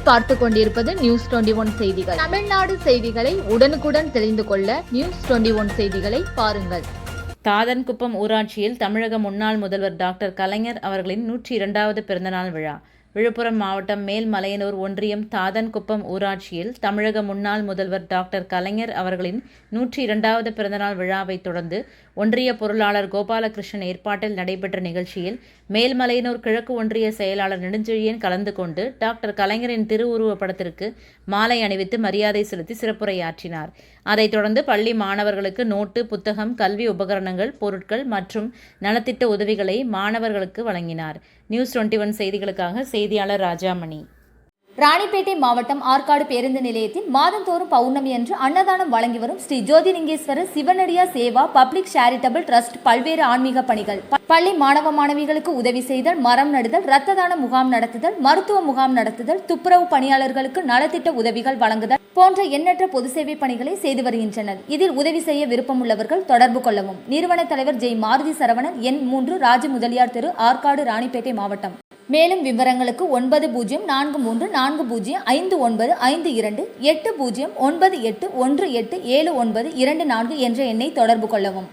நீங்கள் பார்த்து கொண்டிருப்பது நியூஸ் 21 செய்திகள். தமிழ்நாடு செய்திகளை உடனுக்குடன் தெரிந்து கொள்ள நியூஸ் 21 செய்திகளை பாருங்கள். தாதன்குப்பம் ஊராட்சியில் தமிழக முன்னாள் முதல்வர் டாக்டர் கலைஞர் அவர்களின் 102வது பிறந்தநாள் விழா. விழுப்புரம் மாவட்டம் மேல்மலையனூர் ஒன்றியம் தாதன்குப்பம் ஊராட்சியில் தமிழக முன்னாள் முதல்வர் டாக்டர் கலைஞர் அவர்களின் 102வது பிறந்தநாள் விழாவை தொடர்ந்து ஒன்றிய பொருளாளர் கோபாலகிருஷ்ணன் ஏற்பாட்டில் நடைபெற்ற நிகழ்ச்சியில் மேல்மலையனூர் கிழக்கு ஒன்றிய செயலாளர் நெடுஞ்செழியன் கலந்து கொண்டு டாக்டர் கலைஞரின் திருவுருவப் படத்திற்கு மாலை அணிவித்து மரியாதை செலுத்தி சிறப்புரையாற்றினார். அதைத் தொடர்ந்து பள்ளி மாணவர்களுக்கு நோட்டு, புத்தகம், கல்வி உபகரணங்கள், பொருட்கள் மற்றும் நலத்திட்ட உதவிகளை மாணவர்களுக்கு வழங்கினார். நியூஸ் 21 செய்திகளுக்காக செய்தியாளர் ராஜாமணி. ராணிப்பேட்டை மாவட்டம் ஆற்காடு பேருந்து நிலையத்தில் மாதந்தோறும் பௌர்ணமி அன்று அன்னதானம் வழங்கி வரும் Sri Jothilingeswarar சிவனடியா Seva public charitable trust பல்வேறு ஆன்மீக பணிகள், பள்ளி மாணவ மாணவிகளுக்கு உதவி செய்தல், மரம் நடுதல், இரத்த தான முகாம் நடத்துதல், மருத்துவ முகாம் நடத்துதல், துப்புரவு பணியாளர்களுக்கு நலத்திட்ட உதவிகள் வழங்குதல் போன்ற எண்ணற்ற பொது சேவை பணிகளை செய்து வருகின்றனர். இதில் உதவி செய்ய விருப்பமுள்ளவர்கள் தொடர்பு கொள்ளவும். நிறுவன தலைவர் ஜெய் மாருதி சரவணன், எண் 3, ராஜ முதலியார் தெரு, ஆற்காடு, ராணிப்பேட்டை மாவட்டம். மேலும் விவரங்களுக்கு 9040405952 809818187924 என்ற எண்ணை தொடர்பு கொள்ளவும்.